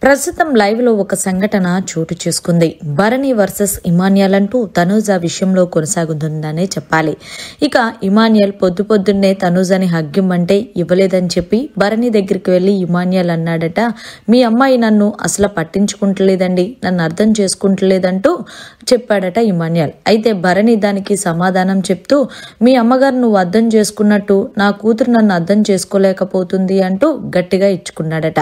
ప్రస్తుతం లైవ్ లో ఒక సంఘటన చోటు చేసుకుంది. భరణి వర్సెస్ ఇమాన్యుయల్ అంటూ తనూజ విషయంలో కొనసాగుతుందనే చెప్పాలి. ఇక ఇమాన్యుయల్ పొద్దున్నే తనూజని హగ్గిమ్మంటే ఇవ్వలేదని చెప్పి భరణి దగ్గరికి వెళ్లి ఇమాన్యుయల్ అన్నాడట, మీ అమ్మాయి నన్ను అసలు పట్టించుకుంటలేదండి, నన్ను అర్థం చేసుకుంటలేదంటూ చెప్పాడట ఇమాన్యుయల్. అయితే భరణి దానికి సమాధానం చెప్తూ, మీ అమ్మగారు నువ్వు అర్థం చేసుకున్నట్టు నా కూతురు నన్ను అర్థం చేసుకోలేకపోతుంది అంటూ గట్టిగా ఇచ్చుకున్నాడట.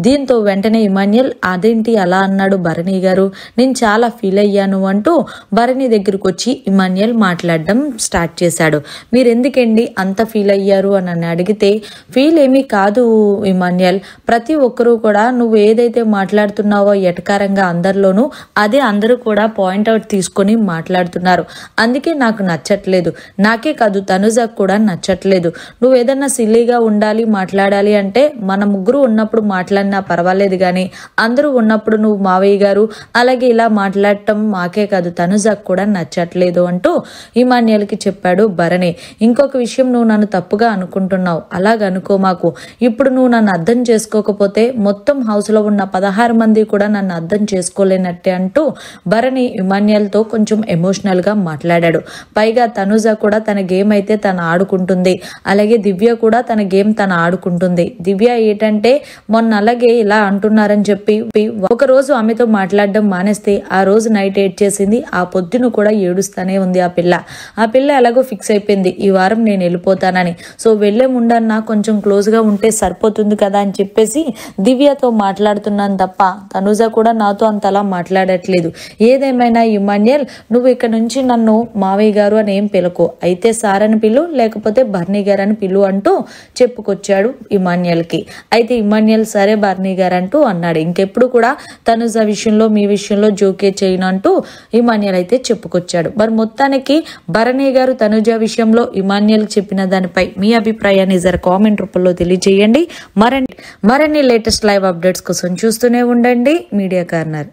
దీంతో వెంటనే ఇమాన్యుయల్ అదేంటి అలా అన్నాడు భరణి గారు, నేను చాలా ఫీల్ అయ్యాను అంటూ భరణి దగ్గరకు వచ్చి ఇమాన్యుయల్ మాట్లాడడం స్టార్ట్ చేశాడు. మీరు ఎందుకండి అంత ఫీల్ అయ్యారు అని అడిగితే, ఫీల్ ఏమీ కాదు ఇమాన్యుయల్, ప్రతి ఒక్కరూ కూడా నువ్వు ఏదైతే మాట్లాడుతున్నావో ఎటకారంగా అందరిలోనూ అదే అందరూ కూడా పాయింట్అవుట్ తీసుకొని మాట్లాడుతున్నారు, అందుకే నాకు నచ్చట్లేదు. నాకే కాదు తనుజకు కూడా నచ్చట్లేదు. నువ్వు ఏదన్నా సిల్లీగా ఉండాలి మాట్లాడాలి అంటే మన ముగ్గురు ఉన్నప్పుడు మాట్లాడినా పర్వాలేదు, కానీ అందరూ ఉన్నప్పుడు నువ్వు మావయ్య గారు అలాగే ఇలా మాట్లాడటం మాకే కాదు తనుజకు కూడా నచ్చట్లేదు అంటూ ఇమాన్యుయల్కి చెప్పాడు భరణి. ఇంకొక విషయం, నువ్వు నన్ను తప్పుగా అనుకుంటున్నావు, అలాగనుకో మాకు. ఇప్పుడు నువ్వు నన్ను అర్థం చేసుకోకపోతే మొత్తం హౌస్ లో ఉన్న 16 మంది కూడా నన్ను అర్థం చేసుకోలేనట్టే అంటూ భరణి ఇమాన్యుయల్తో కొంచెం ఎమోషనల్ గా మాట్లాడాడు. పైగా తనుజ కూడా తన గేమ్ అయితే తను ఆడుకుంటుంది, అలాగే దివ్య కూడా తన గేమ్ తను ఆడుకుంటుంది. దివ్య ఏంటంటే మొన్న అలాగే ఇలా అంటున్నారని చెప్పి ఒక రోజు ఆమెతో మాట్లాడడం మానేస్తే ఆ రోజు నైట్ ఏడ్ చేసింది, ఆ పొద్దును కూడా ఏడుస్తానే ఉంది ఆ పిల్ల ఎలాగో ఫిక్స్ అయిపోయింది ఈ వారం నేను వెళ్ళిపోతానని. సో వెళ్లే ముందన్నా కొంచెం క్లోజ్ గా ఉంటే సరిపోతుంది కదా అని చెప్పేసి దివ్యతో మాట్లాడుతున్నాను తప్ప తనుజ కూడా నాతో అంతలా మాట్లాడట్లేదు. ఏదేమైనా ఇమాన్యుయల్, నువ్వు ఇక్కడ నుంచి నన్ను మావయ్య గారు అని ఏం పిలుకో, అయితే సార్ అని పిలు, లేకపోతే భరణి గారు అని పిలు అంటూ చెప్పుకొచ్చాడు ఇమాన్యుయల్ కి. అయితే ఇమాన్యుయల్ సరే భరణి గారు అంటూ అన్నాడు. ఇంకెప్పుడు కూడా తనుజ విషయంలో మీ విషయంలో జోకే చేయను అంటూ ఇమాన్యుయల్ అయితే చెప్పుకొచ్చాడు. మరి మొత్తానికి భరణి గారు తనుజ విషయంలో ఇమాన్యుయల్ చెప్పిన దానిపై మీ అభిప్రాయాన్ని జర కామెంట్ రూపంలో తెలియజేయండి. మరిన్ని లేటెస్ట్ లైవ్ అప్డేట్స్ కోసం చూస్తూనే ఉండండి మీడియా కార్నర్.